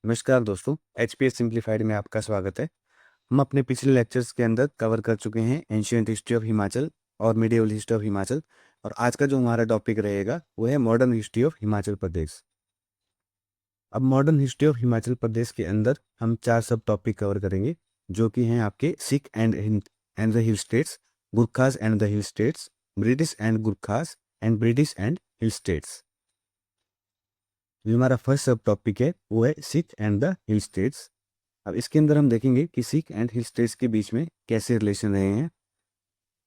नमस्कार दोस्तों, HPS simplified में आपका स्वागत है। हम अपने पिछले लेक्चर्स के अंदर कवर कर चुके हैं एंशियंट हिस्ट्री ऑफ हिमाचल और मिडिवल हिस्ट्री ऑफ हिमाचल। और आज का जो हमारा टॉपिक रहेगा वो है modern history of Himachal Pradesh. अब modern history of Himachal Pradesh के अंदर हम 4 सब टॉपिक कवर करेंगे, जो कि हैं आपके Sikh and the hill states, गुरखास and the hill states, British and गुरखास and British and hill states. जो हमारा फर्स्ट सब टॉपिक है वो है Sikh and the hill states. अब इसके अंदर हम देखेंगे कि सिख एंड हिल स्टेट्स के बीच में कैसे रिलेशन रहे हैं।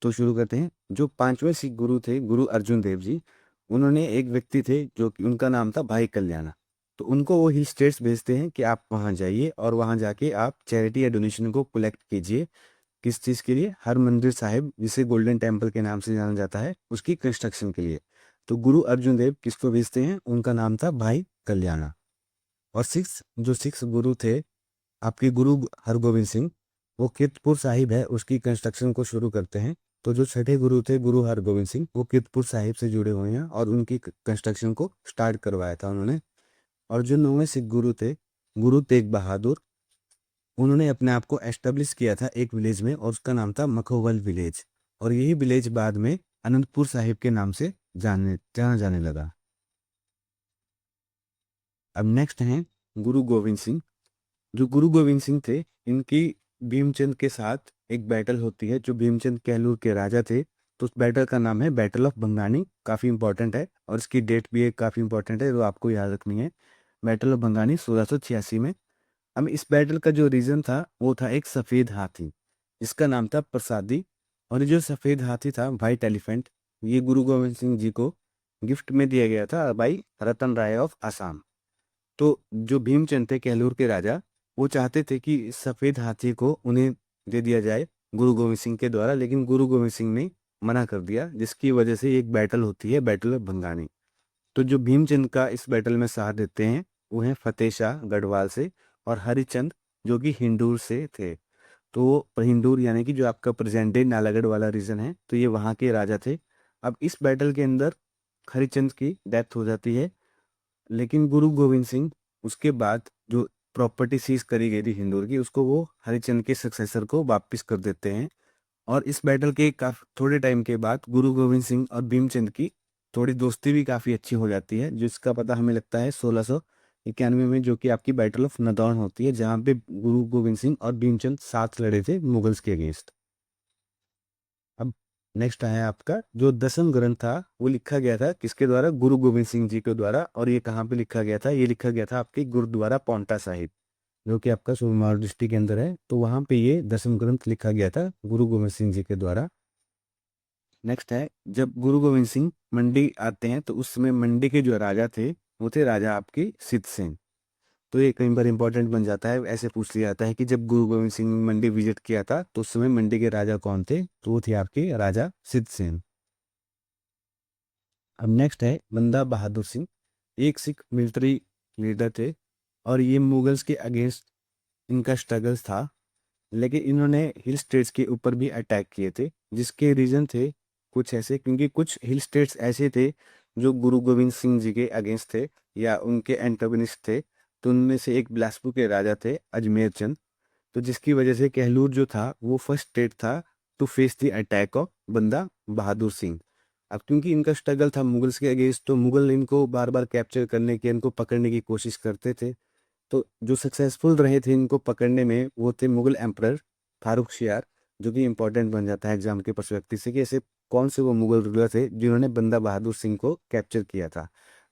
तो शुरू करते हैं। जो 5वें सिख गुरु थे, गुरु अर्जुन देव जी, उन्होंने एक व्यक्ति थे जो कि उनका नाम था भाई कल्याणा। तो उनको वो हिल स्टेट्स भेजते हैं कि आप वहाँ जाइए और वहाँ जाके आप चैरिटी या डोनेशन को कलेक्ट कीजिए। किस चीज़ के लिए? हरमंदिर साहिब, जिसे गोल्डन टेम्पल के नाम से जाना जाता है, उसकी कंस्ट्रक्शन के लिए। तो गुरु अर्जुन देव किसको भेजते हैं? उनका नाम था भाई कल्याणा। और सिक्स गुरु थे आपके गुरु हरगोविंद सिंह, वो कीर्तपुर साहिब है उसकी कंस्ट्रक्शन को शुरू करते हैं। तो जो छठे गुरु थे गुरु हरगोविंद सिंह, वो कीर्तपुर साहिब से जुड़े हुए हैं और उनकी कंस्ट्रक्शन को स्टार्ट करवाया था उन्होंने। और जो 9वें सिख गुरु थे गुरु तेग बहादुर, उन्होंने अपने आप को एस्टेब्लिश किया था एक विलेज में और उसका नाम था मखोवल विलेज। और यही विलेज बाद में अनंतपुर साहिब के नाम से जाना जाने लगा। अब नेक्स्ट हैं गुरु गोविंद सिंह। जो गुरु गोविंद सिंह थे, इनकी भीमचंद के साथ एक बैटल होती है। जो भीमचंद कहलूर के राजा थे, तो उस बैटल का नाम है बैटल ऑफ भंगानी। काफ़ी इंपॉर्टेंट है और इसकी डेट भी एक काफ़ी इंपॉर्टेंट है, जो आपको याद रखनी है। बैटल ऑफ भंगानी 1686 में। अब इस बैटल का जो रीजन था वो था एक सफ़ेद हाथी जिसका नाम था प्रसादी। और ये जो सफ़ेद हाथी था, वाइट एलिफेंट, ये गुरु गोविंद सिंह जी को गिफ्ट में दिया गया था बाई रतन राय ऑफ आसाम। तो जो भीमचंद थे कहलूर के राजा, वो चाहते थे कि इस सफ़ेद हाथी को उन्हें दे दिया जाए गुरु गोविंद सिंह के द्वारा, लेकिन गुरु गोविंद सिंह ने मना कर दिया, जिसकी वजह से एक बैटल होती है, बैटल ऑफ भंगानी। तो जो भीमचंद का इस बैटल में साथ देते हैं वो हैं फतेह शाह गढ़वाल से और हरिचंद, जो कि हिंदूर से थे। तो वो हिंदूर यानी कि जो आपका प्रेजेंट डे नालागढ़ वाला रीजन है, तो ये वहाँ के राजा थे। अब इस बैटल के अंदर हरिचंद की डेथ हो जाती है, लेकिन गुरु गोविंद सिंह उसके बाद जो प्रॉपर्टी सीज करी गई थी हिंदूर की, उसको वो हरिचंद के सक्सेसर को वापस कर देते हैं। और इस बैटल के काफी थोड़े टाइम के बाद गुरु गोविंद सिंह और भीमचंद की थोड़ी दोस्ती भी काफी अच्छी हो जाती है, जिसका पता हमें लगता है 1691 में, जो कि आपकी बैटल ऑफ नदौन होती है, जहाँ पे गुरु गोविंद सिंह और भीमचंद साथ लड़े थे मुगल्स के अगेंस्ट। अब नेक्स्ट आया आपका जो दसम ग्रंथ था, वो लिखा गया था किसके द्वारा? गुरु गोविंद सिंह जी के द्वारा। और ये कहाँ पे लिखा गया था? ये लिखा गया था आपके गुरुद्वारा पौंटा साहिब, जो कि आपका सोमवार डिस्ट्रिक्ट के अंदर है। तो वहाँ पे ये दसम ग्रंथ लिखा गया था गुरु गोविंद सिंह जी के द्वारा। नेक्स्ट है, जब गुरु गोविंद सिंह मंडी आते हैं तो उस समय मंडी के जो राजा थे वो थे राजा आपके सिद्ध सेन। तो ये कई बार इंपॉर्टेंट बन जाता है, ऐसे पूछ लिया जाता है कि जब गुरु गोविंद सिंह ने मंडी विजिट किया था तो उस समय मंडी के राजा कौन थे? तो वो थे आपके राजा सिद्ध सेन। अब नेक्स्ट है बंदा बहादुर सिंह। एक सिख मिलिट्री लीडर थे और ये मुगल्स के अगेंस्ट इनका स्ट्रगल्स था, लेकिन इन्होंने हिल स्टेट्स के ऊपर भी अटैक किए थे, जिसके रीजन थे कुछ ऐसे, क्योंकि कुछ हिल स्टेट्स ऐसे थे जो गुरु गोविंद सिंह जी के अगेंस्ट थे या उनके एंटागोनिस्ट थे। तो उनमें से एक बिलासपुर के राजा थे अजमेर चंद। तो जिसकी वजह से कहलूर जो था वो फर्स्ट स्टेट था to face the attack of Banda Bahadur Singh. अब क्योंकि इनका स्ट्रगल था मुगल्स के अगेंस्ट, तो मुगल इनको बार बार कैप्चर करने की, इनको पकड़ने की कोशिश करते थे। तो जो सक्सेसफुल रहे थे इनको पकड़ने में वो थे मुगल एम्परर फारूक शियार, जो कि इंपॉर्टेंट बन जाता है एग्जाम के पर्सपेक्टिव से कि ऐसे कौन से वो मुगल रूलर थे जिन्होंने बंदा बहादुर सिंह को कैप्चर किया था।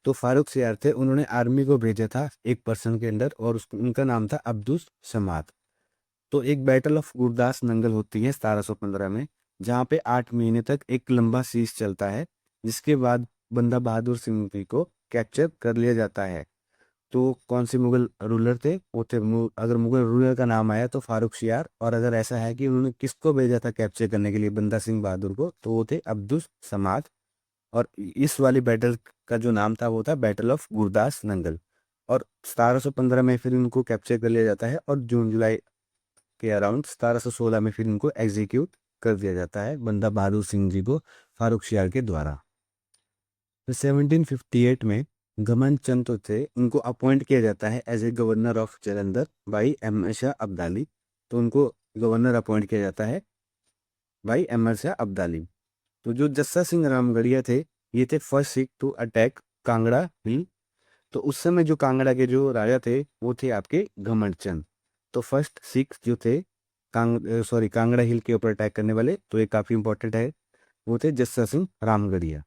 तो फारूक शियार थे, उन्होंने आर्मी को भेजा था एक पर्सन के अंदर और उनका नाम था अब्दुल समाद। तो एक बैटल ऑफ गुरदास नंगल होती है 1715 में, जहाँ पे 8 महीने तक एक लंबा सीज चलता है, जिसके बाद बंदा बहादुर सिंह जी को कैप्चर कर लिया जाता है। तो कौन से मुगल रूलर थे? वो थे अगर मुगल रूलर का नाम आया तो फारूक शियार, और अगर ऐसा है कि उन्होंने किसको भेजा था कैप्चर करने के लिए बंदा सिंह बहादुर को, तो वो थे अब्दुल समाद। और इस वाली बैटल का जो नाम था वो था बैटल ऑफ गुरदास नंगल। और 1715 में फिर उनको कैप्चर कर लिया जाता है और जून जुलाई के अराउंड 1716 में फिर इनको एग्जीक्यूट कर दिया जाता है बंदा बहादुर सिंह जी को फारूक शियार के द्वारा। फिर 1758 में गमन चंद तो थे, उनको अपॉइंट किया जाता है as a governor of Jalandhar by Ahmad Shah Abdali. तो उनको गवर्नर अपॉइंट किया जाता है बाई अहमद शाह अब्दाली। तो जो जस्सा सिंह रामगढ़िया थे, ये थे first Sikh to attack Kangra hill. तो उस समय जो कांगड़ा के जो राजा थे वो थे आपके घमंड चंद। तो फर्स्ट सिख जो थे कांगड़ा हिल के ऊपर अटैक करने वाले, तो ये काफी इंपॉर्टेंट है, वो थे जस्सा सिंह रामगढ़िया।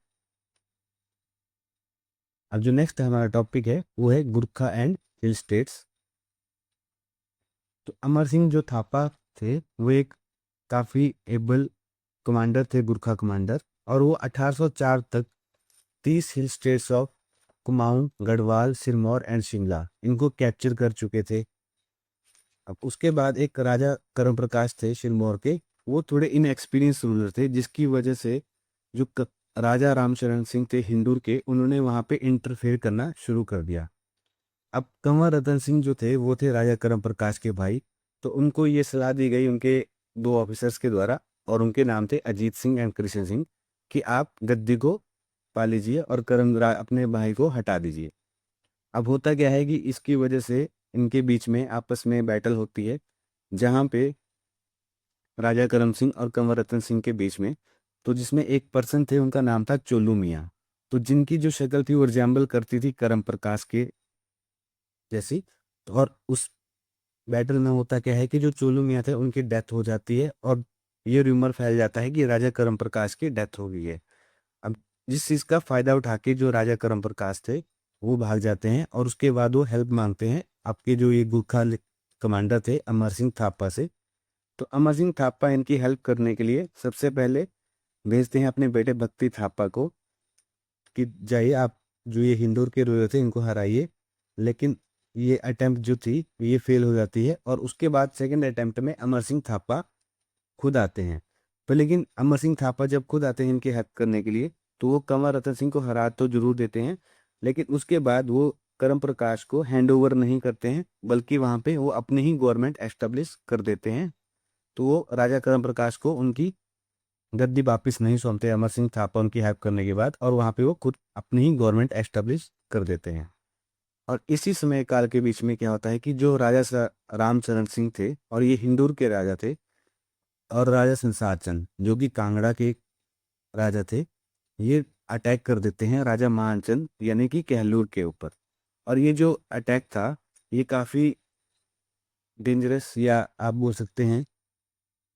अब जो नेक्स्ट हमारा टॉपिक है वो है गुरखा एंड हिल स्टेट्स। तो अमर सिंह जो थापा थे वो एक काफी एबल कमांडर थे, गुरखा कमांडर। और वो 1804 तक 30 हिल states of Kumaon, Garhwal, Sirmaur and Shimla इनको कैप्चर कर चुके थे। अब उसके बाद एक राजा करम प्रकाश थे सिरमौर के, वो थोड़े इनएक्सपीरियंस रूलर थे, जिसकी वजह से जो राजा रामचरण सिंह थे हिंदूर के, उन्होंने वहां पे इंटरफेयर करना शुरू कर दिया। अब कंवर रतन सिंह जो थे वो थे राजा करम प्रकाश के भाई। तो उनको ये सलाह दी गई उनके दो ऑफिसर्स के द्वारा, और उनके नाम थे अजीत सिंह एंड कृष्ण सिंह, कि आप गद्दी को पा लीजिए और अपने भाई को हटा दीजिए। अब होता क्या है कि इसकी वजह से इनके बीच में आपस में बैटल होती है, जहाँ पे राजा करम सिंह और कंवर रतन सिंह के बीच में, तो जिसमें एक पर्सन थे उनका नाम था चोलू मियाँ। तो जिनकी जो शक्ल थी वो रिजेंबल करती थी करम प्रकाश के जैसी। और उस बैटल में होता क्या है कि जो चोलू मियाँ थे उनकी डेथ हो जाती है, और ये रूमर फैल जाता है कि राजा करम प्रकाश की डेथ हो गई है। अब जिस चीज का फायदा उठा के जो राजा करम प्रकाश थे वो भाग जाते हैं, और उसके बाद वो हेल्प मांगते हैं आपके जो ये गुरखा कमांडर थे अमर सिंह थापा से। तो अमर सिंह थापा इनकी हेल्प करने के लिए सबसे पहले भेजते हैं अपने बेटे भक्ति थापा को, कि जाइए आप जो ये हिंदूर के रूलर थे इनको हराइए। लेकिन ये अटेम्प्ट जो थी ये फेल हो जाती है, और उसके बाद सेकंड अटेम्प्ट में अमर सिंह थापा खुद आते हैं। पर लेकिन अमर सिंह थापा जब खुद आते हैं इनकी हेल्प करने के लिए, तो वो कंवर रतन सिंह को हरा तो जरूर देते हैं, लेकिन उसके बाद वो करम प्रकाश को हैंड ओवर नहीं करते हैं, बल्कि वहां पे वो अपनी ही गवर्नमेंट एस्टेब्लिश कर देते हैं। तो वो राजा करम प्रकाश को उनकी गद्दी वापिस नहीं सौंपते अमर सिंह थापा उनकी हेल्प करने के बाद, और वहां पे वो खुद अपनी ही गवर्नमेंट एस्टेब्लिश कर देते हैं। और इसी समय काल के बीच में क्या होता है कि जो रामचरण सिंह थे और ये हिंदूर के राजा थे, और राजा संसार चंद जो कि कांगड़ा के राजा थे, ये अटैक कर देते हैं राजा मानचंद यानी कि कहलूर के ऊपर। और ये जो अटैक था ये काफी डेंजरस, या आप बोल सकते हैं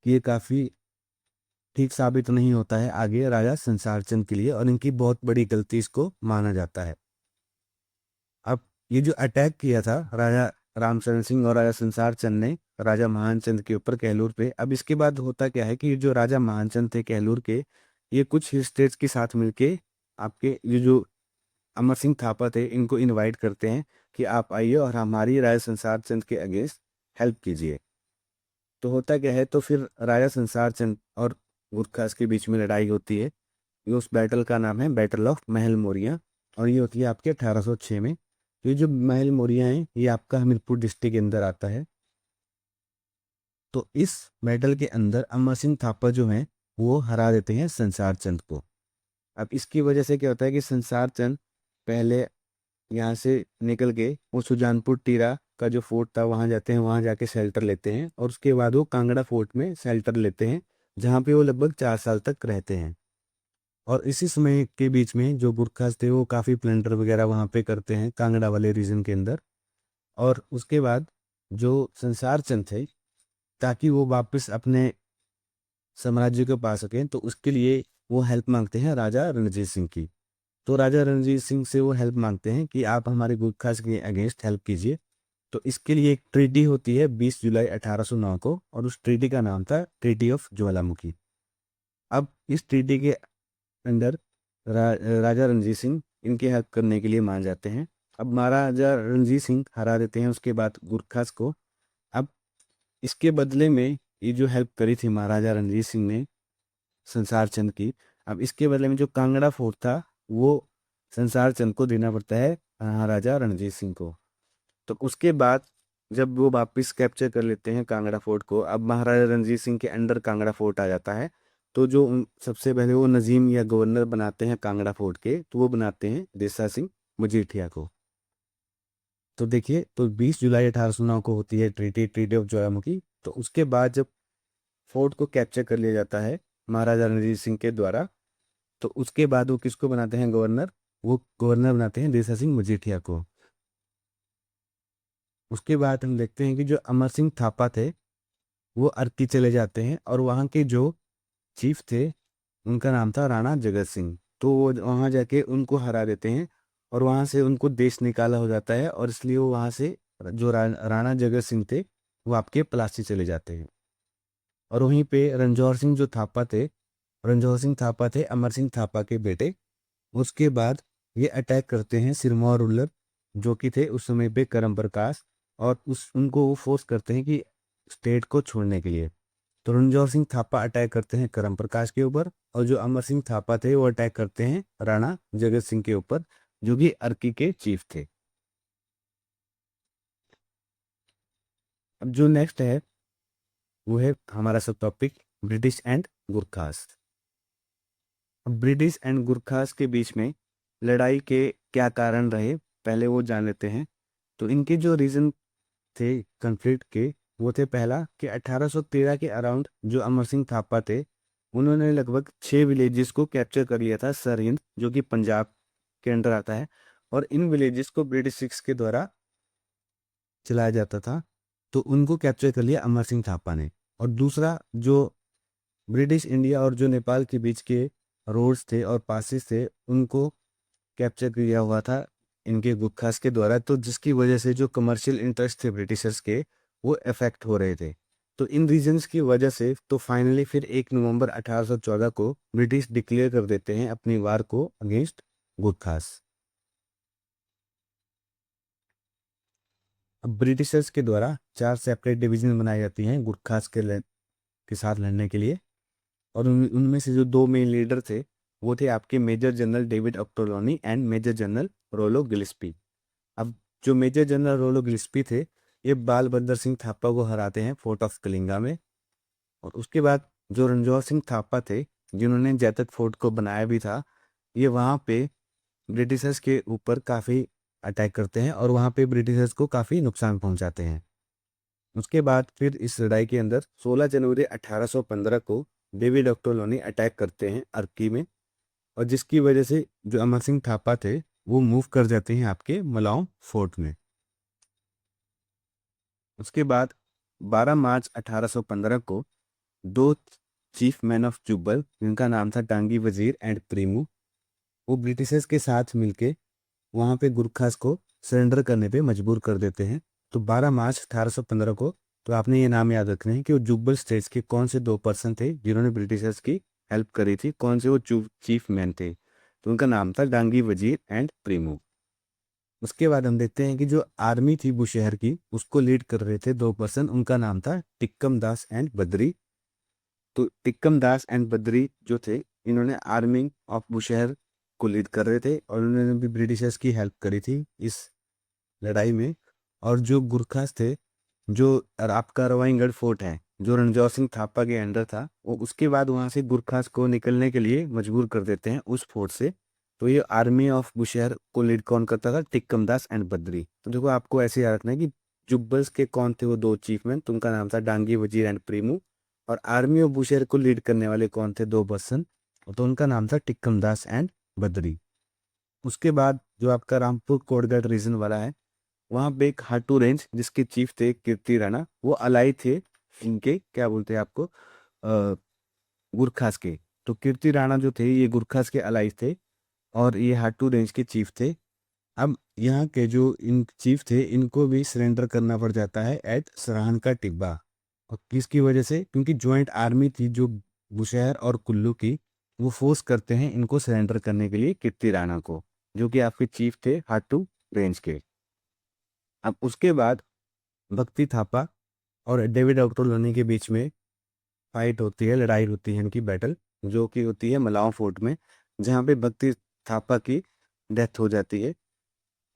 कि ये काफी ठीक साबित नहीं होता है आगे राजा संसार चंद के लिए, और इनकी बहुत बड़ी गलती इसको माना जाता है। अब ये जो अटैक किया था राजा रामचरण सिंह और राजा संसार चंद ने राजा महानचंद के ऊपर कहलूर पे, अब इसके बाद होता क्या है कि ये जो राजा महानचंद थे कहलूर के, ये कुछ हिल स्टेट्स के साथ मिलके आपके ये जो अमर सिंह थापा थे इनको इनवाइट करते हैं कि आप आइए और हमारी राजा संसार चंद के अगेंस्ट हेल्प कीजिए। तो होता क्या है, तो फिर राजा संसार चंद और गुरखास के बीच में लड़ाई होती है। ये उस बैटल का नाम है बैटल ऑफ महल मोरिया, और ये होती है आपके 1806 में। तो ये जो महल मोरिया है ये आपका हमीरपुर डिस्ट्रिक्ट के अंदर आता है। तो इस बैटल के अंदर अमर सिंह थापा जो हैं वो हरा देते हैं संसार चंद को। अब इसकी वजह से क्या होता है कि संसार चंद पहले यहाँ से निकल के वो सुजानपुर टीरा का जो फोर्ट था वहां जाते हैं, वहां जाके शेल्टर लेते हैं, और उसके बाद वो कांगड़ा फोर्ट में शेल्टर लेते हैं, जहाँ पे वो लगभग 4 साल तक रहते हैं। और इसी समय के बीच में जो गुरखास थे वो काफ़ी प्लंडर वगैरह वहाँ पे करते हैं कांगड़ा वाले रीजन के अंदर। और उसके बाद जो संसार चंद थे, ताकि वो वापस अपने साम्राज्य को पा सकें, तो उसके लिए वो हेल्प मांगते हैं राजा रणजीत सिंह की। तो राजा रणजीत सिंह से वो हेल्प मांगते हैं कि आप हमारे गुरखास के अगेंस्ट हेल्प कीजिए। तो इसके लिए एक ट्रीटी होती है 20 जुलाई 1809 को, और उस ट्रीटी का नाम था ट्रीटी ऑफ ज्वालामुखी। अब इस ट्रीटी के अंदर राजा रणजीत सिंह इनकी हेल्प करने के लिए मान जाते हैं। अब महाराजा रणजीत सिंह हरा देते हैं उसके बाद गुरखास को। अब इसके बदले में ये जो हेल्प करी थी महाराजा रणजीत सिंह ने संसार चंद की, अब इसके बदले में जो कांगड़ा फोर्ट था वो संसार चंद को देना पड़ता है महाराजा रणजीत सिंह को। तो उसके बाद जब वो वापस कैप्चर कर लेते हैं कांगड़ा फोर्ट को, अब महाराजा रणजीत सिंह के अंडर कांगड़ा फोर्ट आ जाता है। तो जो सबसे पहले वो नजीम या गवर्नर बनाते हैं कांगड़ा फोर्ट के, तो वो बनाते हैं देसा सिंह। मजीठिया को। तो देखिए, तो 20 जुलाई 1809 को होती है ट्रीटी ऑफ ज्वालामुखी। तो उसके बाद जब फोर्ट को कैप्चर कर लिया जाता है महाराजा रणजीत सिंह के द्वारा, तो उसके बाद वो किसको बनाते हैं गवर्नर? वो गवर्नर बनाते हैं देसा सिंह मजीठिया को। उसके बाद हम देखते हैं कि जो अमर सिंह थापा थे वो अर्की चले जाते हैं, और वहाँ के जो चीफ थे उनका नाम था राणा जगत सिंह। तो वो वहाँ जाके उनको हरा देते हैं, और वहाँ से उनको देश निकाला हो जाता है, और इसलिए वो वहाँ से जो राणा जगत सिंह थे वो आपके पलासी चले जाते हैं। और वहीं पे रणजौर सिंह जो थापा थे, रणजौर सिंह थापा थे अमर सिंह थापा के बेटे। उसके बाद ये अटैक करते हैं सिरमौर रूलर जो कि थे उस समय पे करम प्रकाश, और उस उनको वो फोर्स करते हैं कि स्टेट को छोड़ने के लिए। तो रणजौर सिंह थापा अटैक करते हैं करम प्रकाश के ऊपर, और जो अमर सिंह थापा थे वो अटैक करते हैं राणा जगत सिंह के ऊपर, जो कि अर्की के चीफ थे। अब जो नेक्स्ट है वो है हमारा सब टॉपिक ब्रिटिश एंड गुरखास। अब ब्रिटिश एंड गुरखास के बीच में लड़ाई के क्या कारण रहे, पहले वो जान लेते हैं। तो इनके जो रीजन थे कन्फ्लिक्ट के, वो थे पहला कि 1813 के अराउंड जो अमर सिंह थापा थे उन्होंने लगभग 6 विलेजेस को कैप्चर कर लिया था, सरहिंद जो कि पंजाब के अंडर आता है, और इन विलेजेस को ब्रिटिश सिक्स के द्वारा चलाया जाता था। तो उनको कैप्चर कर लिया अमर सिंह थापा ने। और दूसरा जो ब्रिटिश इंडिया और जो नेपाल के बीच के रोड्स थे और पासिस थे उनको कैप्चर किया हुआ था इनके गुरखास के द्वारा, तो जिसकी वजह से जो कमर्शियल इंटरेस्ट थे ब्रिटिशर्स के वो अफेक्ट हो रहे थे। तो इन रीजंस की वजह से तो फाइनली फिर 1 नवंबर 1814 को ब्रिटिश डिक्लेयर कर देते हैं अपनी वार को अगेंस्ट गुरखास। अब ब्रिटिशर्स के द्वारा 4 सेपरेट डिवीजन बनाई जाती हैं गुरखास के साथ लड़ने के लिए, और उनमें से जो 2 मेन लीडर थे वो थे आपके major general David Ochterlony and major general Rollo Gillespie. अब जो मेजर जनरल रोलो गिलिस्पी थे ये बाल बंदर सिंह थापा को हराते हैं फोर्ट ऑफ कलिंगा में। और उसके बाद जो रणजौर सिंह थापा थे जिन्होंने जैतक फोर्ट को बनाया भी था, ये वहाँ पे ब्रिटिशर्स के ऊपर काफ़ी अटैक करते हैं और वहाँ पे ब्रिटिशर्स को काफ़ी नुकसान पहुँचाते हैं। उसके बाद फिर इस लड़ाई के अंदर 16 जनवरी 1815 को डेविड ऑक्टोलोनी अटैक करते हैं अर्की में, और जिसकी वजह से जो अमर सिंह थापा थे वो मूव कर जाते हैं आपके मलाऊ फोर्ट में। उसके बाद 12 मार्च 1815 को 2 चीफ मैन ऑफ जुब्बल जिनका नाम था टांगी वजीर एंड प्रीमू, वो ब्रिटिशर्स के साथ मिलके वहाँ पे गुरखास को सरेंडर करने पे मजबूर कर देते हैं। तो 12 मार्च 1815 को, तो आपने ये नाम याद रखने हैं कि वो जुब्बल स्टेट्स के कौन से 2 पर्सन थे जिन्होंने ब्रिटिशर्स की हेल्प करी थी, कौन से वो चीफ मैन थे। तो उनका नाम था डांगी वजीर एंड प्रीमू। उसके बाद हम देखते हैं कि जो आर्मी थी बुशहर की उसको लीड कर रहे थे 2 पर्सन, उनका नाम था टिक्कम दास एंड बद्री। तो टिक्कम दास एंड बद्री जो थे इन्होंने आर्मी ऑफ बुशहर को लीड कर रहे थे, और उन्होंने भी ब्रिटिशर्स की हेल्प करी थी इस लड़ाई में। और जो गुरखास थे, जो आपका रवाइंगढ़ फोर्ट है जो रणजौर सिंह थापा के अंडर था, वो उसके बाद वहां से गुरखास को निकलने के लिए मजबूर कर देते हैं उस फोर्ट से। तो ये आर्मी ऑफ बुशहर को लीड कौन करता था? टिक्कम दास एंड बद्री। तो देखो आपको ऐसे याद रखना है कि जुब्बल्स के कौन थे वो 2 चीफमैन, तो उनका नाम था डांगी वजीर एंड प्रीमू। और आर्मी ऑफ बुशहर को लीड करने वाले कौन थे? 2 पर्सन, तो उनका नाम था टिक्कम दास एंड बद्री। उसके बाद जो आपका रामपुर कोटगढ़ रीजन वाला है वहां पे एक हाटू रेंज जिसके चीफ थे कीर्ति राणा, वो अलाई थे इनके क्या बोलते हैं आपको गुरखास के। तो कीर्ति राणा जो थे ये गुरखास के अलाई थे और ये हाटू रेंज के चीफ थे। अब यहाँ के जो इन चीफ थे इनको भी सरेंडर करना पड़ जाता है एट सरहन का टिब्बा। और किसकी वजह से? क्योंकि ज्वाइंट आर्मी थी जो बुशहर और कुल्लू की, वो फोर्स करते हैं इनको सरेंडर करने के लिए कीर्ति राणा को, जो कि आपके चीफ थे हाटू रेंज के। अब उसके बाद भक्ति थापा और डेविड ऑक्टोलोनी के बीच में फाइट होती है, लड़ाई होती है इनकी बैटल, जो कि होती है मलाव फोर्ट में, जहाँ पे भक्ति थापा की डेथ हो जाती है।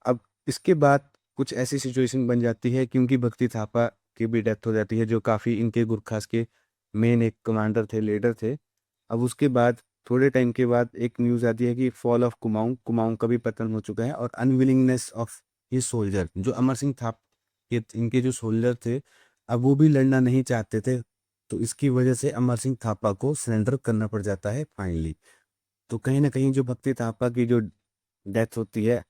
अब इसके बाद कुछ ऐसी सिचुएशन बन जाती है क्योंकि भक्ति थापा की भी डेथ हो जाती है जो काफ़ी इनके गुरखास के मेन एक कमांडर थे, लीडर थे। अब उसके बाद थोड़े टाइम के बाद एक न्यूज़ आती है कि फॉल ऑफ कुमाऊं, कुमाऊं का भी पतन हो चुका है, और अनविलिंगनेस ऑफ ये सोल्जर, जो अमर सिंह था, ये इनके जो सोल्जर थे, अब वो भी लड़ना नहीं चाहते थे, तो इसकी वजह से अमर सिंह थापा को सरेंडर करना पड़ जाता है फाइनली। तो कहीं ना कहीं जो भक्ति थापा की जो डेथ होती है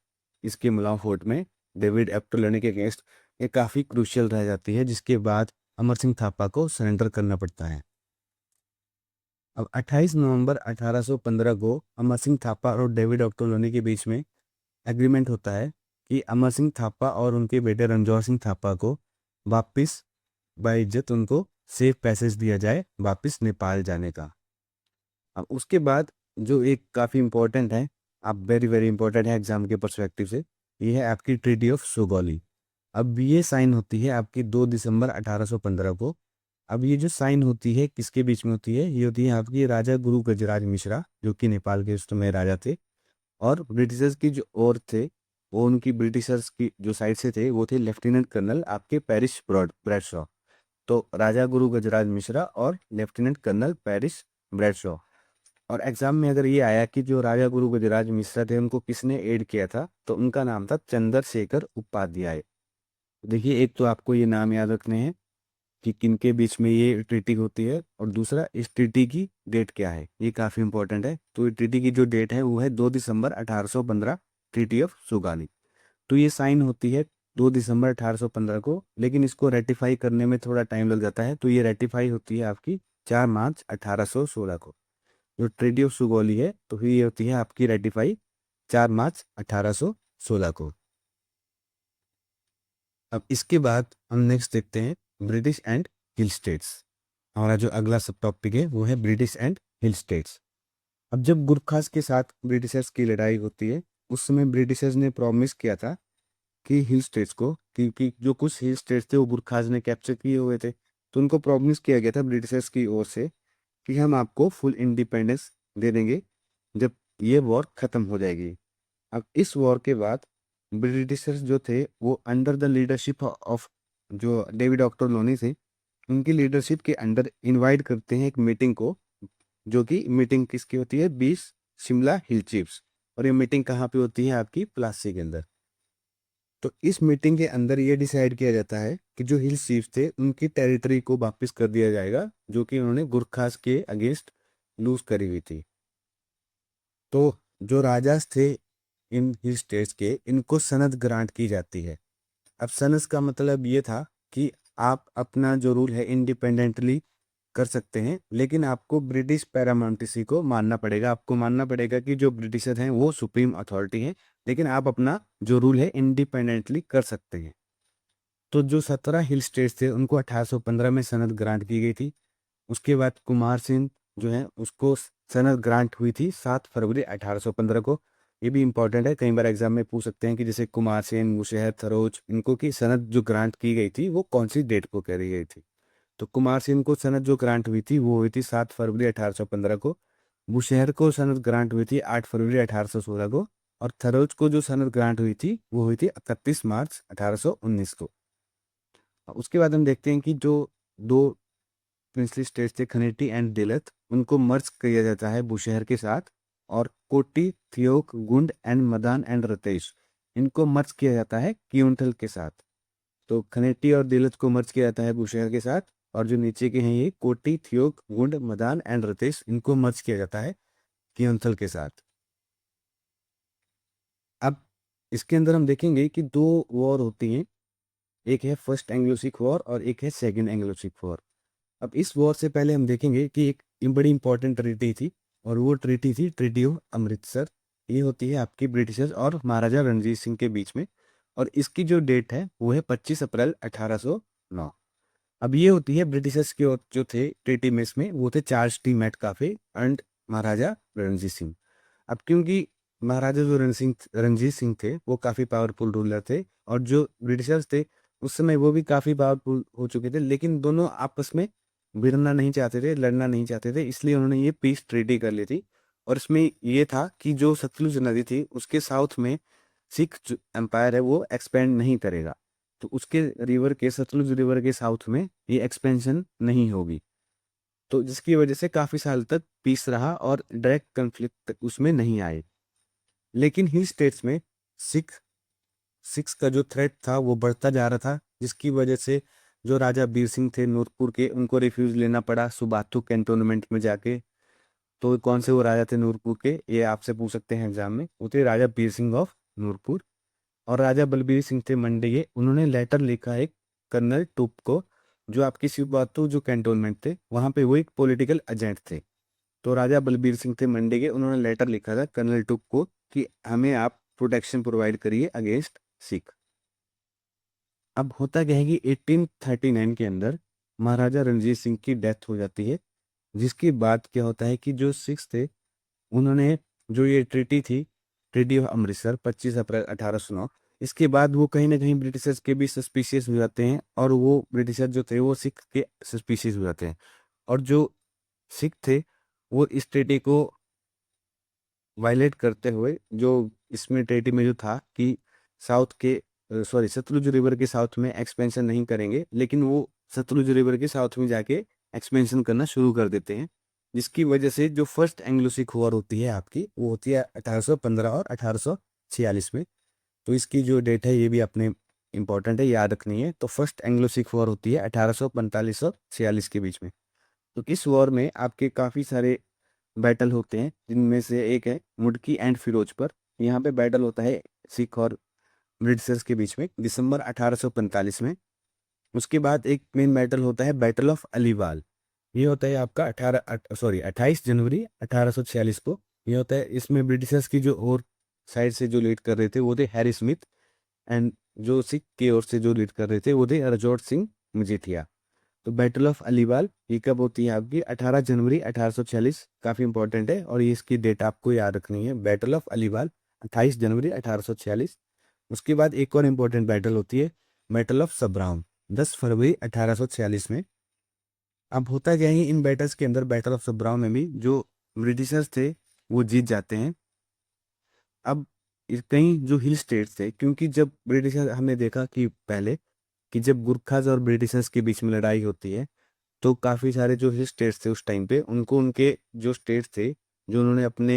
इसके मलाव फोर्ट में डेविड एप्टोलनी के अगेंस्ट, ये काफ़ी क्रूशियल रह जाती है, जिसके बाद अमर सिंह थापा को सरेंडर करना पड़ता है। अब 28 नवंबर 1815 को अमर सिंह थापा और डेविड ऑक्टोलोनी के बीच में एग्रीमेंट होता है कि अमर सिंह थापा और उनके बेटे रणजौर सिंह थापा को वापस बाइज्जत उनको सेफ पैसेज दिया जाए वापस नेपाल जाने का। अब उसके बाद जो एक काफ़ी इंपॉर्टेंट है, अब वेरी वेरी इंपॉर्टेंट है एग्जाम के परस्पेक्टिव से, ये है आपकी ट्रीटी ऑफ सुगौली। अब ये साइन होती है आपकी 2 दिसंबर 1815 को। अब ये जो साइन होती है किसके बीच में होती है, ये होती है आपकी राजा गुरु गजराज मिश्रा, जो कि नेपाल के उस समय राजा थे, और ब्रिटिशर्स की जो और थे, वो उनकी ब्रिटिशर्स की जो साइड से थे वो थे लेफ्टिनेंट कर्नल आपके पैरिस ब्रैडशॉ। तो राजा गुरु गजराज मिश्रा और लेफ्टिनेंट कर्नल पैरिस ब्रैडशॉ। और एग्जाम में अगर ये आया कि जो राजा गुरु गजराज मिश्रा थे उनको किसने एड किया था, तो उनका नाम था चंद्रशेखर उपाध्याय। देखिए, एक तो आपको ये नाम याद रखने हैं कि किनके बीच में ये ट्रीटी होती है, और दूसरा इस ट्रीटी की डेट क्या है, ये काफ़ी इंपॉर्टेंट है। तो ये ट्रीटी की जो डेट है वो है 2 दिसंबर 1815, ट्रीटी ऑफ सुगाली। तो ये साइन होती है 2 दिसंबर 1815 को, लेकिन इसको रेटिफाई करने में थोड़ा टाइम लग जाता है, तो ये रेटिफाई होती है आपकी 4 मार्च 1816 को। जो ट्रीटी ऑफ सुगौली है तो फिर ये होती है आपकी रेटिफाई 4 मार्च 1816 को। अब इसके बाद हम नेक्स्ट देखते हैं ब्रिटिश एंड हिल स्टेट्स। हमारा जो अगला सब टॉपिक है वो है ब्रिटिश एंड हिल स्टेट्स। अब जब गुरखास के साथ ब्रिटिशर्स की लड़ाई होती है, उस समय ब्रिटिशर्स ने प्रॉमिस किया था कि हिल स्टेट्स को, क्योंकि जो कुछ हिल स्टेट्स थे वो गुरखास ने कैप्चर किए हुए थे, तो उनको प्रॉमिस किया गया था ब्रिटिशर्स की ओर से कि हम आपको फुल इंडिपेंडेंस दे देंगे जब ये वॉर खत्म हो जाएगी। अब इस वॉर के बाद ब्रिटिशर्स जो थे वो अंडर द लीडरशिप ऑफ जो डेविड ऑक्टोलोनी थे, उनकी लीडरशिप के अंडर इनवाइट करते हैं एक मीटिंग को, जो कि मीटिंग किसकी होती है, 20 शिमला हिल चीफ्स। और ये मीटिंग कहाँ पे होती है, आपकी प्लासी के अंदर। तो इस मीटिंग के अंदर ये डिसाइड किया जाता है कि जो हिल चीफ्स थे उनकी टेरिटरी को वापस कर दिया जाएगा, जो कि उन्होंने गुरखास के अगेंस्ट लूज करी हुई थी। तो जो राजास थे इन हिल स्टेट्स के, इनको सनद ग्रांट की जाती है। अब सनद का मतलब ये था कि आप अपना जो रूल है इंडिपेंडेंटली कर सकते हैं, लेकिन आपको ब्रिटिश पैरामाउंटेसी को मानना पड़ेगा। आपको मानना पड़ेगा कि जो ब्रिटिशर हैं वो सुप्रीम अथॉरिटी है, लेकिन आप अपना जो रूल है इंडिपेंडेंटली कर सकते हैं। तो जो 17 हिल स्टेट्स थे उनको 1815 में सनद ग्रांट की गई थी। उसके बाद कुमार सिंह जो है उसको सनद ग्रांट हुई थी 7 फरवरी 1815 को। ये भी इंपॉर्टेंट है, कई बार एग्जाम में पूछ सकते हैं कि जैसे कुमार सेन, मुशहर, थरोज, इनको की सनद जो ग्रांट की गई थी वो कौन सी डेट को करी गई थी। तो कुमार सिंह को सनद जो ग्रांट हुई थी वो हुई थी 7 फरवरी 1815 को। मुशहर को सनद ग्रांट हुई थी 8 फरवरी 1816 को। और थरोज को जो सनद ग्रांट हुई थी वो हुई थी 31 मार्च 1819 को। उसके बाद हम देखते हैं कि जो दो प्रिंसली स्टेट्स थे, खनेटी एंड दिलत, उनको मर्ज किया जाता है बुशहर के साथ। और कोटी, थियोक, गुंड एंड मदान एंड रतेश, इनको मर्ज किया जाता है क्यूंटल के साथ। तो खनेटी और दिलत को मर्ज किया जाता है बुशहर के साथ, और जो नीचे के हैं ये कोटी, थियोक, गुंड, मदान एंड रतेश, इनको मर्ज किया जाता है क्यूंथल के साथ। अब इसके अंदर हम देखेंगे कि दो वॉर होती हैं, एक है फर्स्ट एंग्लो सिख वॉर और एक है सेकेंड एंग्लो सिख वॉर। अब इस वॉर से पहले हम देखेंगे कि एक बड़ी इंपॉर्टेंट ट्रीटी थी, और वो ट्रीटी थी ट्रीटी ऑफ अमृतसर। ये होती है आपकी ब्रिटिशर्स और महाराजा रणजीत सिंह के बीच में, और इसकी जो डेट है वो है 25 अप्रैल 1809। अब ये होती है ब्रिटिशर्स की ओर जो थे ट्रीटी में, इसमें वो थे चार्ल्स टी मेटकाफे एंड महाराजा रणजीत सिंह। अब क्योंकि महाराजा जो रणजीत सिंह थे वो काफ़ी पावरफुल रूलर थे, और जो ब्रिटिशर्स थे उस समय वो भी काफ़ी पावरफुल हो चुके थे, लेकिन दोनों आपस में भिड़ना नहीं चाहते थे, लड़ना नहीं चाहते थे, इसलिए उन्होंने ये पीस ट्रीटी कर ली थी। और इसमें ये था कि जो सतलुज नदी थी उसके साउथ में सिख एम्पायर है वो एक्सपेंड नहीं करेगा, तो उसके रिवर के, सतलुज रिवर के साउथ में ये एक्सपेंशन नहीं होगी। तो जिसकी वजह से काफी साल तक पीस रहा और डायरेक्ट कन्फ्लिक्ट उसमें नहीं आए। लेकिन हिल स्टेट्स में सिख सिक्स का जो थ्रेट था वो बढ़ता जा रहा था, जिसकी वजह से जो राजा बीर सिंह थे नूरपुर के, उनको रिफ्यूज लेना पड़ा सुबाथू कैंटोनमेंट में जाके। तो कौन से वो राजा थे नूरपुर के, ये आपसे पूछ सकते हैं एग्जाम में, वो थे राजा बीर सिंह ऑफ नूरपुर। और राजा बलबीर सिंह थे मंडेगे, उन्होंने लेटर लिखा है कर्नल टूप को, जो आपकी सुबाथू जो कैंटोनमेंट थे वहां पे वो एक पॉलिटिकल एजेंट थे। तो राजा बलबीर सिंह थे मंडेगे, उन्होंने लेटर लिखा था कर्नल टूप को कि हमें आप प्रोटेक्शन प्रोवाइड करिए अगेंस्ट सिख। अब होता क्या है कि 1839 के अंदर महाराजा रणजीत सिंह की डेथ हो जाती है, जिसके बाद क्या होता है कि जो सिक्स थे उन्होंने जो ये ट्रीटी थी, ट्रीटी ऑफ अमृतसर 25 अप्रैल 1809, इसके बाद वो कहीं ना कहीं ब्रिटिशर्स के भी सस्पिशियस हो जाते हैं, और वो ब्रिटिशर जो थे वो सिख के सस्पिशियस हो जाते हैं। और जो सिख थे वो इस ट्रीटी को वायलेट करते हुए, जो इसमें ट्रीटी में जो था कि साउथ के सॉरी सतलुज रिवर के साउथ में एक्सपेंशन नहीं करेंगे, लेकिन वो सतलुज रिवर के साउथ में जाके एक्सपेंशन करना शुरू कर देते हैं। जिसकी वजह से जो फर्स्ट एंग्लो सिख वॉर होती है आपकी, वो होती है 1815 और 1846 में। तो इसकी जो डेट है ये भी अपने इंपॉर्टेंट है, याद रखनी है। तो फर्स्ट एंग्लो सिख वॉर होती है 1845 और 46 के बीच में। तो इस वॉर में आपके काफ़ी सारे बैटल होते हैं, जिनमें से एक है मुडकी एंड फिरोज पर। यहाँ पे बैटल होता है सिख और ब्रिटिशर्स के बीच में दिसंबर 1845 में। उसके बाद एक मेन बैटल होता है बैटल ऑफ अलीवाल। ये होता है आपका 28 जनवरी 1846 को। ये होता है, इसमें ब्रिटिशर्स की जो और साइड से जो लीड कर रहे थे वो थे हैरी स्मिथ, एंड जो सिख की ओर से जो लीड कर रहे थे वो थे रजौट सिंह मजीठिया। तो बैटल ऑफ अलीवाल ये कब होती है आपकी? 18 जनवरी 1846। काफ़ी इंपॉर्टेंट है और ये इसकी डेट आपको याद रखनी है, बैटल ऑफ अलीवाल 28 जनवरी 1846। उसके बाद एक और इम्पोर्टेंट बैटल होती है बैटल ऑफ सब्राउन 10 फरवरी 1846 में। अब होता क्या है इन बैटल्स के अंदर, बैटल ऑफ सब्राउन में भी जो ब्रिटिशर्स थे वो जीत जाते हैं। अब कई जो हिल स्टेट्स थे, क्योंकि जब ब्रिटिशर, हमने देखा कि पहले कि जब गुरखाज और ब्रिटिशर्स के बीच में लड़ाई होती है तो काफ़ी सारे जो हिल स्टेट्स थे उस टाइम पे, उनको उनके जो स्टेट्स थे जो उन्होंने अपने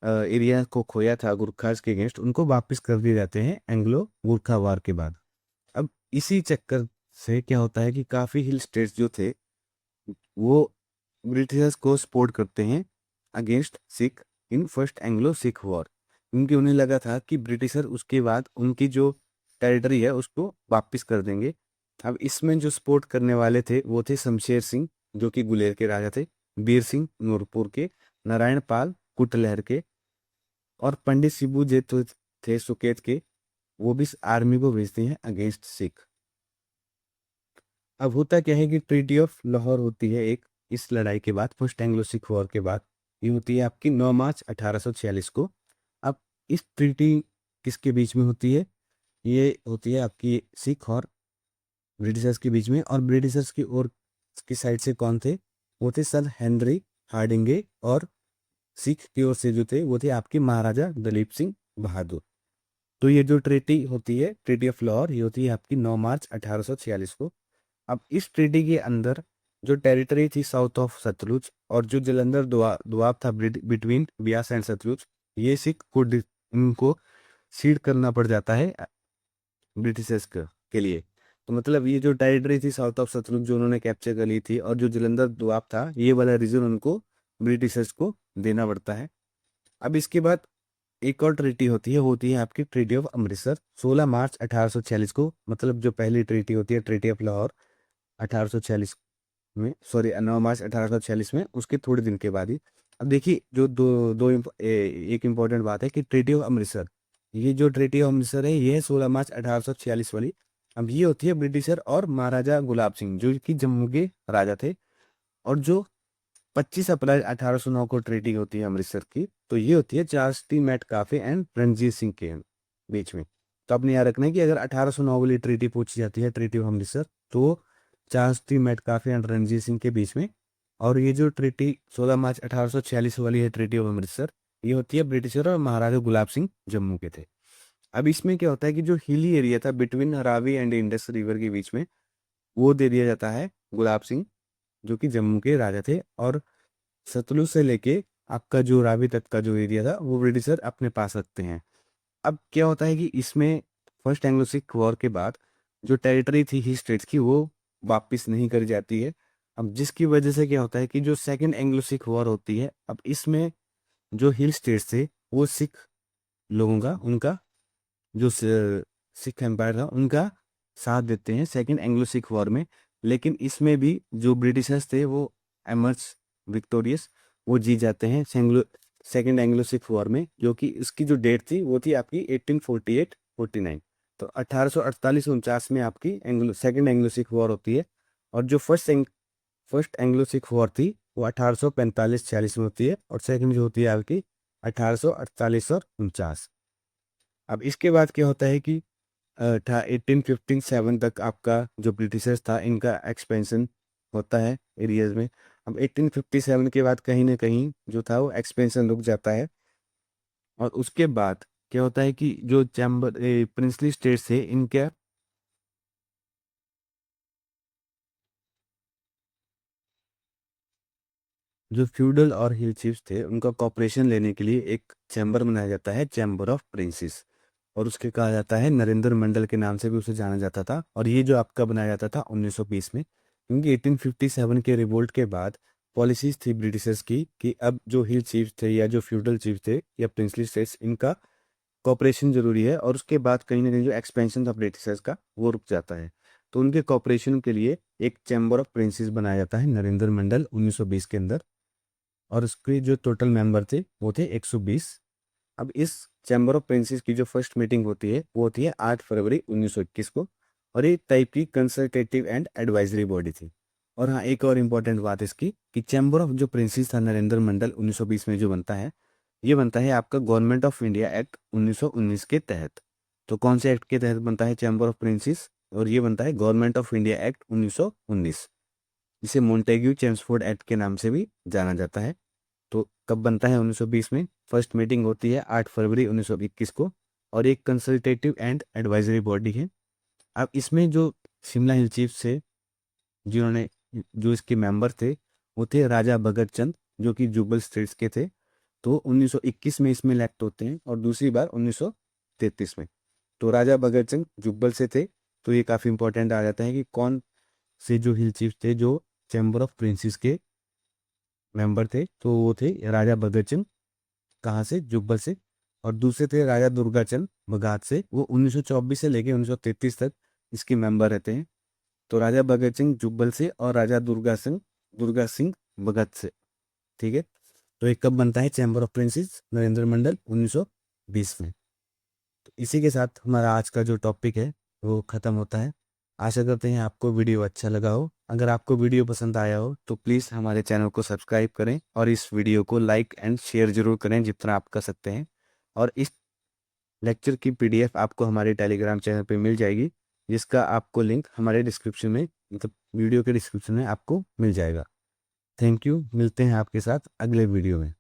एरिया को खोया था गुरखाज के अगेंस्ट, उनको वापस कर दिए जाते हैं एंग्लो गुरखा वार के बाद। अब इसी चक्कर से क्या होता है कि काफ़ी हिल स्टेट्स जो थे वो ब्रिटिशर्स को सपोर्ट करते हैं against Sikh in first Anglo Sikh war, क्योंकि उन्हें लगा था कि ब्रिटिशर उसके बाद उनकी जो टेरिटरी है उसको वापस कर देंगे। अब इसमें जो सपोर्ट करने वाले थे वो थे शमशेर सिंह, जो कि गुलेर के राजा थे, बीर सिंह नूरपुर के, नारायण पाल कुटलहर के, और पंडित शिबू जे तो थे सुकेत के। वो भी इस आर्मी को भेजते हैं अगेंस्ट सिख। अब होता क्या है कि ट्रीटी ऑफ लाहौर होती है एक, इस लड़ाई के बाद, फर्स्ट एंग्लो सिख वॉर के बाद। ये होती है आपकी 9 मार्च 1846 को। अब इस ट्रीटी किसके बीच में होती है? ये होती है आपकी सिख और ब्रिटिशर्स के बीच में। और ब्रिटिशर्स की ओर की साइड से कौन थे? वो थे सर हेनरी हार्डिंगे, और सिख की ओर से जो थे वो थे आपके महाराजा दलीप सिंह बहादुर। तो ये जो ट्रीटी होती है, ट्रीटी ऑफ लाहौर, ये होती है आपकी 9 मार्च 1846 को। अब इस ट्रीटी के अंदर जो टेरिटरी थी साउथ ऑफ सतलुज, और जो जलंधर दुआब था बिटवीन ब्यास एंड सतलुज, ये सिख को उनको सीड करना पड़ जाता है ब्रिटिशर्स के लिए। तो मतलब ये जो टेरिटरी थी साउथ ऑफ सतलुज जो उन्होंने कैप्चर कर ली थी, और जो जलंधर दुआब था, ये वाला रीजन उनको ब्रिटिशर्स को देना पड़ता है। अब इसके बाद एक और ट्रीटी होती है आपकी ट्रीटी ऑफ अमृतसर 16 मार्च 1846 को। मतलब जो पहली ट्रीटी होती है ट्रीटी ऑफ लाहौर 1846 में, सॉरी 9 मार्च 1846 में, उसके थोड़े दिन के बाद ही। अब देखिए जो एक इम्पॉर्टेंट बात है कि ट्रीटी ऑफ अमृतसर, ये जो ट्रीटी ऑफ अमृतसर है ये है 16 मार्च 1846 वाली। अब ये होती है ब्रिटिशर और महाराजा गुलाब सिंह जो कि जम्मू के राजा थे। और जो 25 अप्रैल 1809 को ट्रीटी होती है अमृतसर की, तो ये होती है Charles T Metcalfe and Ranjit Singh के बीच में। तो आपने याद रखना है कि अगर 1809 वाली ट्रीटी पूछी जाती है ट्रीटी ऑफ अमृतसर, तो Charles T Metcalfe and Ranjit Singh के बीच में। और ये जो ट्रीटी 16 मार्च 1846 वाली है ट्रीटी ऑफ अमृतसर, ये होती है ब्रिटिशर और महाराजा गुलाब सिंह जम्मू के थे। अब इसमें क्या होता है कि जो हिली एरिया था between Ravi and Indus river के बीच में, वो दे दिया जाता है गुलाब सिंह जो कि जम्मू के राजा थे, और सतलुज से लेके आपका जो रावी तक का जो एरिया था वो ब्रिटिशर अपने पास रखते हैं। अब क्या होता है कि इसमें फर्स्ट एंग्लो सिख वॉर के बाद जो टेरिटरी थी हिल स्टेट्स की वो वापस नहीं करी जाती है। अब जिसकी वजह से क्या होता है कि जो सेकंड एंग्लो सिख वॉर होती है, अब इसमें जो हिल स्टेट्स थे वो सिख लोगों का, उनका जो सिख एम्पायर था उनका साथ देते हैं सेकंड एंग्लो सिख वॉर में। लेकिन इसमें भी जो ब्रिटिशर्स थे वो एमर्स विक्टोरियस, वो जीत जाते हैं सेकंड एंग्लो सिख वॉर में, जो कि इसकी जो डेट थी वो थी आपकी 1848-49। तो 1848-49 में आपकी सेकंड एंग्लो सिख वॉर होती है। और जो फर्स्ट एंग्लो सिख वॉर थी वो 1845-46 में होती है, और सेकंड जो होती है आपकी 1848 और 49। अब इसके बाद क्या होता है कि 1857 तक आपका जो ब्रिटिशर्स था इनका एक्सपेंशन होता है एरियाज में। अब 1857 के बाद कहीं ना कहीं जो था वो एक्सपेंशन रुक जाता है, और उसके बाद क्या होता है कि जो चैम्बर प्रिंसली स्टेट्स थे इनके जो फ्यूडल और हिल चीफ्स थे उनका कॉपरेशन लेने के लिए एक चैम्बर बनाया जाता है, चैम्बर ऑफ प्रिंसेस, और उसके कहा जाता है नरेंद्र मंडल के नाम से भी उसे जाना जाता था। और ये जो आपका बनाया जाता था 1920 में, क्योंकि 1857 के रिवोल्ट के बाद पॉलिसीज थी ब्रिटिशर्स की कि अब जो हिल चीफ्स थे या जो फ्यूडल चीफ थे या प्रिंसली स्टेट्स, इनका कॉपरेशन जरूरी है, और उसके बाद कहीं ना कहीं जो एक्सपेंशन था ब्रिटिशर्स का वो रुक जाता है। तो उनके कॉपरेशन के लिए एक चैम्बर ऑफ प्रिंसेस बनाया जाता है नरेंद्र मंडल 1920 के अंदर, और उसके जो टोटल मेंबर थे वो थे 120। अब इस चैम्बर ऑफ प्रिंसेस की जो फर्स्ट मीटिंग होती है वो होती है 8 फरवरी 1921 को, और ये टाइप की कंसल्टेटिव एंड एडवाइजरी बॉडी थी। और हाँ, एक और इम्पोर्टेंट बात इसकी कि चैम्बर ऑफ जो प्रिंसेस था नरेंद्र मंडल 1920 में जो बनता है, ये बनता है आपका गवर्नमेंट ऑफ इंडिया एक्ट 1919 के तहत। तो कौन से एक्ट के तहत बनता है चैम्बर ऑफ प्रिंसेस? और ये बनता है गवर्नमेंट ऑफ इंडिया एक्ट 1919, जिसे मोंटेग्यू चेम्सफोर्ड एक्ट के नाम से भी जाना जाता है। तो कब बनता है 1920 में? फर्स्ट मीटिंग होती है 8 फरवरी 1921 को, और एक कंसल्टेटिव एंड एडवाइजरी बॉडी है। अब इसमें जो शिमला हिल चीफ थे, जिन्होंने जो इसके मेंबर थे वो थे राजा भगत चंद, जो कि जुब्बल स्टेट्स के थे। तो 1921 में इसमें इलेक्ट होते हैं, और दूसरी बार 1933 में। तो राजा भगत सिंह जुब्बल से थे। तो ये काफ़ी इंपॉर्टेंट आ जाता है कि कौन से जो हिल चीफ थे जो चैम्बर ऑफ प्रिंसेस के मेंबर थे, तो वो थे राजा भगत सिंह, कहाँ से? जुब्बल से। और दूसरे थे राजा दुर्गाचंद बघात से, वो 1924 से लेके 1933 तक इसके मेंबर रहते हैं। तो राजा भगत सिंह जुब्बल से और राजा दुर्गा सिंह भगत से। ठीक है। तो ये कब बनता है चैम्बर ऑफ प्रिंसेस? नरेंद्र मंडल 1920 में। तो इसी के साथ हमारा आज का जो टॉपिक है वो ख़त्म होता है। आशा करते हैं आपको वीडियो अच्छा लगा हो। अगर आपको वीडियो पसंद आया हो तो प्लीज़ हमारे चैनल को सब्सक्राइब करें, और इस वीडियो को लाइक एंड शेयर जरूर करें जितना आप कर सकते हैं। और इस लेक्चर की पीडीएफ आपको हमारे टेलीग्राम चैनल पे मिल जाएगी, जिसका आपको लिंक हमारे डिस्क्रिप्शन में, मतलब वीडियो के डिस्क्रिप्शन में आपको मिल जाएगा। Thank you. मिलते हैं आपके साथ अगले वीडियो में।